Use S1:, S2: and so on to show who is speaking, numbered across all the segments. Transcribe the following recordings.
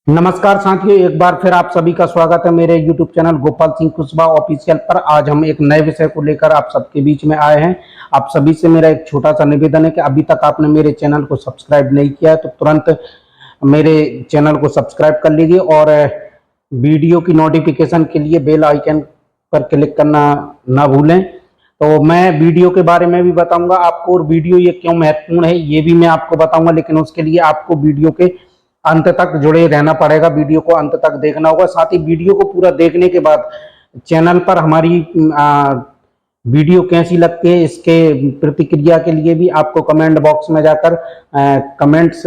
S1: नमस्कार साथियों, एक बार फिर आप सभी का स्वागत है मेरे YouTube channel Gopal Singh Kushwaha official पर। आज हम एक नए विषय को लेकर आप सबके बीच में आए हैं। आप सभी से मेरा एक छोटा सा निवेदन है कि अभी तक आपने मेरे चैनल को सब्सक्राइब नहीं किया है तो तुरंत मेरे चैनल को सब्सक्राइब कर लीजिए और वीडियो की नोटिफिकेशन के लिए बेल आइकन पर क्लिक करना ना भूलें। तो मैं वीडियो के बारे में भी बताऊंगा आपको, और वीडियो ये क्यों महत्वपूर्ण है ये भी मैं आपको बताऊंगा, लेकिन उसके लिए आपको वीडियो के अंत तक जुड़े रहना पड़ेगा, वीडियो को अंत तक देखना होगा। साथ ही वीडियो को पूरा देखने के बाद चैनल पर हमारी वीडियो कैसी लगती है इसके प्रतिक्रिया के लिए भी आपको कमेंट बॉक्स में जाकर कमेंट्स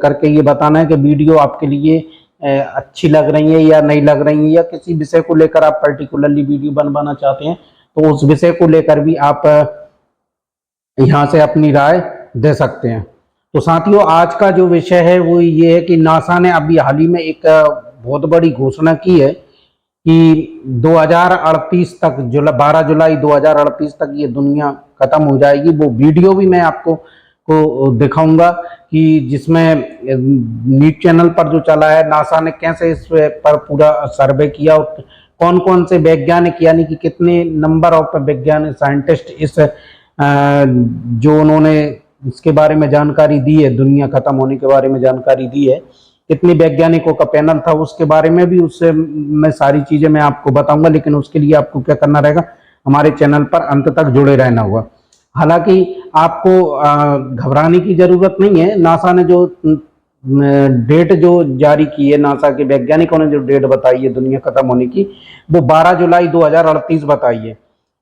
S1: करके ये बताना है कि वीडियो आपके लिए अच्छी लग रही है या नहीं लग रही है, या किसी विषय को लेकर आप पर्टिकुलरली वीडियो बनवाना चाहते हैं तो उस विषय को लेकर भी आप यहाँ से अपनी राय दे सकते हैं। तो साथियों, आज का जो विषय है वो ये है कि नासा ने अभी हाल ही में एक बहुत बड़ी घोषणा की है कि 2038 तक 12 जुलाई 2038 तक ये दुनिया खत्म हो जाएगी। वो वीडियो भी मैं आपको दिखाऊंगा कि जिसमें न्यूज चैनल पर जो चला है, नासा ने कैसे इस पर पूरा सर्वे किया और कौन कौन से वैज्ञानिक यानी कि कितने नंबर ऑफ वैज्ञानिक साइंटिस्ट इस जो उन्होंने इसके बारे में जानकारी दी है, दुनिया खत्म होने के बारे में जानकारी दी है, कितने वैज्ञानिकों का पैनल था उसके बारे में भी उससे मैं सारी चीजें मैं आपको बताऊंगा। लेकिन उसके लिए आपको क्या करना रहेगा, हमारे चैनल पर अंत तक जुड़े रहना होगा। हालांकि आपको घबराने की जरूरत नहीं है। नासा ने जो डेट जो जारी की है, नासा के वैज्ञानिकों ने जो डेट बताई है दुनिया खत्म होने की, वो 12 जुलाई 2038 बताई है।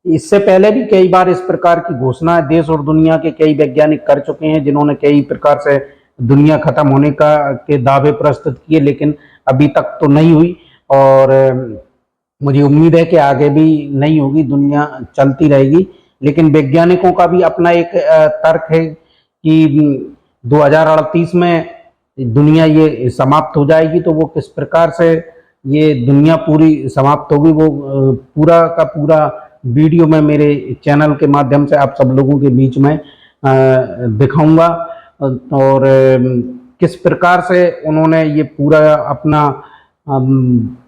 S1: इससे पहले भी कई बार इस प्रकार की घोषणा देश और दुनिया के कई वैज्ञानिक कर चुके हैं, जिन्होंने कई प्रकार से दुनिया खत्म होने के दावे प्रस्तुत किए, लेकिन अभी तक तो नहीं हुई और मुझे उम्मीद है कि आगे भी नहीं होगी, दुनिया चलती रहेगी। लेकिन वैज्ञानिकों का भी अपना एक तर्क है कि 2038 में दुनिया ये समाप्त हो जाएगी। तो वो किस प्रकार से ये दुनिया पूरी समाप्त होगी वो पूरा का पूरा वीडियो में मेरे चैनल के माध्यम से आप सब लोगों के बीच में दिखाऊंगा, और किस प्रकार से उन्होंने ये पूरा अपना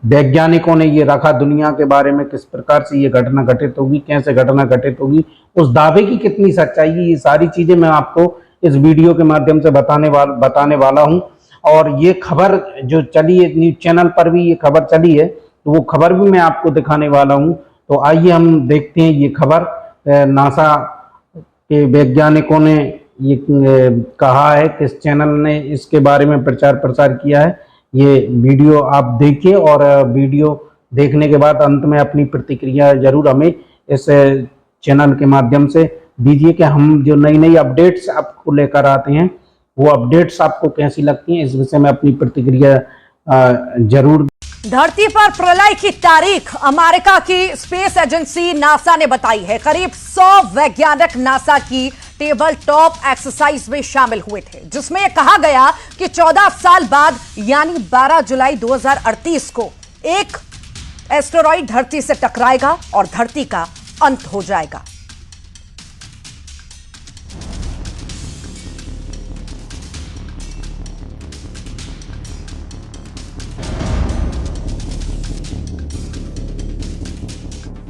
S1: वैज्ञानिकों ने ये रखा दुनिया के बारे में, किस प्रकार से ये घटना घटित होगी, कैसे घटना घटित होगी, उस दावे की कितनी सच्चाई है, ये सारी चीजें मैं आपको इस वीडियो के माध्यम से बताने वाला हूं। और ये खबर जो चली है न्यूज चैनल पर भी, ये खबर चली है तो वो खबर भी मैं आपको दिखाने वाला हूं। तो आइए हम देखते हैं ये खबर। नासा के वैज्ञानिकों ने ये कहा है, किस चैनल ने इसके बारे में प्रचार प्रसार किया है, ये वीडियो आप देखिए और वीडियो देखने के बाद अंत में अपनी प्रतिक्रिया जरूर हमें इस चैनल के माध्यम से दीजिए कि हम जो नई नई अपडेट्स आपको लेकर आते हैं वो अपडेट्स आपको कैसी लगती हैं, इस विषय में अपनी प्रतिक्रिया जरूर।
S2: धरती पर प्रलय की तारीख अमेरिका की स्पेस एजेंसी नासा ने बताई है। करीब 100 वैज्ञानिक नासा की टेबल टॉप एक्सरसाइज में शामिल हुए थे, जिसमें यह कहा गया कि 14 साल बाद यानी 12 जुलाई 2038 को एक एस्टेरॉइड धरती से टकराएगा और धरती का अंत हो जाएगा।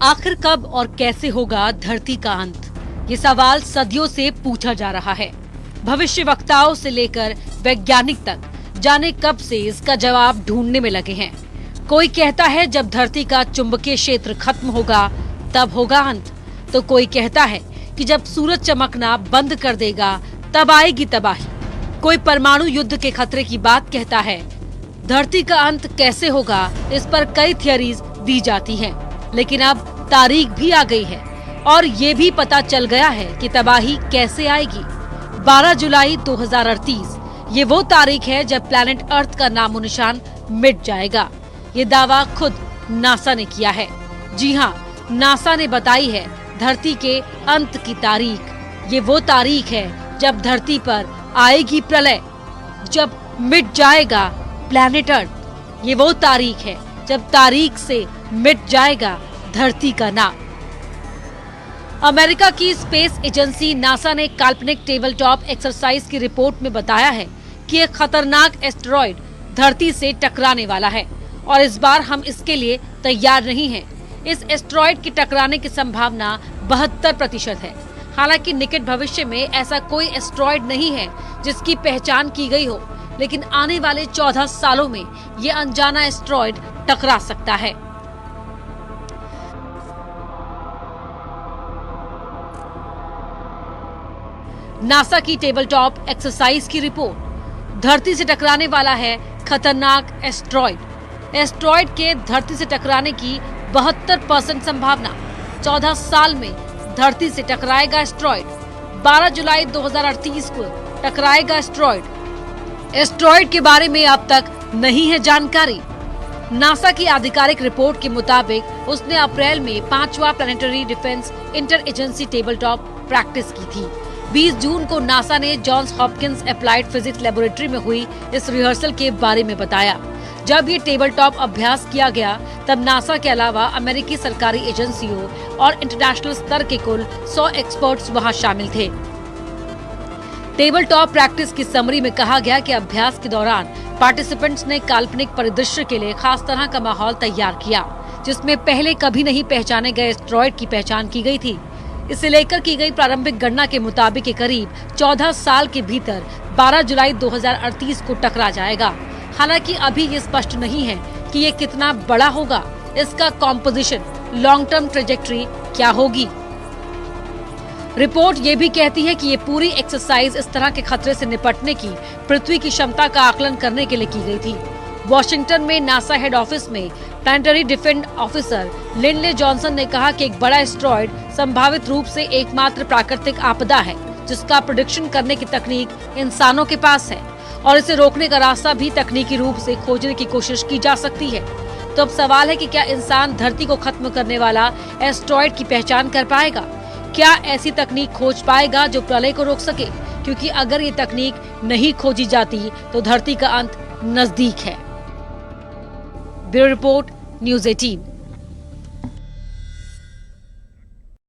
S3: आखिर कब और कैसे होगा धरती का अंत, ये सवाल सदियों से पूछा जा रहा है। भविष्यवक्ताओं से लेकर वैज्ञानिक तक जाने कब से इसका जवाब ढूंढने में लगे हैं। कोई कहता है जब धरती का चुंबकीय क्षेत्र खत्म होगा तब होगा अंत, तो कोई कहता है कि जब सूरज चमकना बंद कर देगा तब आएगी तबाही। कोई परमाणु युद्ध के खतरे की बात कहता है। धरती का अंत कैसे होगा, इस पर कई थियरीज दी जाती हैं, लेकिन अब तारीख भी आ गई है और ये भी पता चल गया है कि तबाही कैसे आएगी। 12 जुलाई 2038 ये वो तारीख है जब प्लैनेट अर्थ का नामो निशान मिट जाएगा। ये दावा खुद नासा ने किया है। जी हाँ, नासा ने बताई है धरती के अंत की तारीख। ये वो तारीख है जब धरती पर आएगी प्रलय, जब मिट जाएगा प्लैनेट अर्थ। ये वो तारीख है जब तारीख से मिट जाएगा धरती का नाम। अमेरिका की स्पेस एजेंसी नासा ने काल्पनिक टेबल टॉप एक्सरसाइज की रिपोर्ट में बताया है कि एक खतरनाक एस्टेरॉइड धरती से टकराने वाला है और इस बार हम इसके लिए तैयार नहीं हैं। इस एस्ट्रॉयड के टकराने की संभावना 72% है। हालांकि निकट भविष्य में ऐसा कोई एस्ट्रॉयड नहीं है जिसकी पहचान की गई हो, लेकिन आने वाले 14 सालों में ये अनजाना एस्ट्रॉयड टकरा सकता है। नासा की टेबल टॉप एक्सरसाइज की रिपोर्ट। धरती से टकराने वाला है खतरनाक एस्ट्रॉयड। एस्ट्रॉयड के धरती से टकराने की 72% संभावना। 14 साल में धरती से टकराएगा एस्ट्रॉयड। 12 जुलाई 2038 को टकराएगा एस्ट्रॉयड। एस्ट्रॉयड के बारे में अब तक नहीं है जानकारी। नासा की आधिकारिक रिपोर्ट के मुताबिक उसने अप्रैल में 5वां planetary defence inter agency table top practice की थी। 20 जून को नासा ने Johns Hopkins Applied Physics Laboratory में हुई इस रिहर्सल के बारे में बताया। जब ये टेबल टॉप अभ्यास किया गया तब नासा के अलावा अमेरिकी सरकारी एजेंसियों और इंटरनेशनल स्तर के कुल 100 एक्सपर्ट्स वहां शामिल थे। टेबल टॉप प्रैक्टिस की समरी में कहा गया कि अभ्यास के दौरान पार्टिसिपेंट्स ने काल्पनिक परिदृश्य के लिए खास तरह का माहौल तैयार किया, जिसमें पहले कभी नहीं पहचाने गए एस्ट्रॉयड की पहचान की गई थी। इसे लेकर की गई प्रारंभिक गणना के मुताबिक ये करीब 14 साल के भीतर 12 जुलाई 2038 को टकरा जाएगा। हालांकि अभी ये स्पष्ट नहीं है कि ये कितना बड़ा होगा, इसका कॉम्पोजिशन, लॉन्ग टर्म ट्रेजेक्ट्री क्या होगी। रिपोर्ट ये भी कहती है कि ये पूरी एक्सरसाइज इस तरह के खतरे से निपटने की पृथ्वी की क्षमता का आकलन करने के लिए की गई थी। वॉशिंगटन में नासा हेड ऑफिस में planetary defence officer Lindley Johnson ने कहा कि एक बड़ा एस्ट्रॉयड संभावित रूप से एकमात्र प्राकृतिक आपदा है जिसका प्रेडिक्शन करने की तकनीक इंसानों के पास है और इसे रोकने का रास्ता भी तकनीकी रूप से खोजने की कोशिश की जा सकती है। तो अब सवाल है कि क्या इंसान धरती को खत्म करने वाला एस्ट्रॉयड की पहचान कर पाएगा? क्या ऐसी तकनीक खोज पाएगा जो प्रलय को रोक सके? क्योंकि अगर ये तकनीक नहीं खोजी जाती तो धरती का अंत नजदीक है। Bureau report, news 18।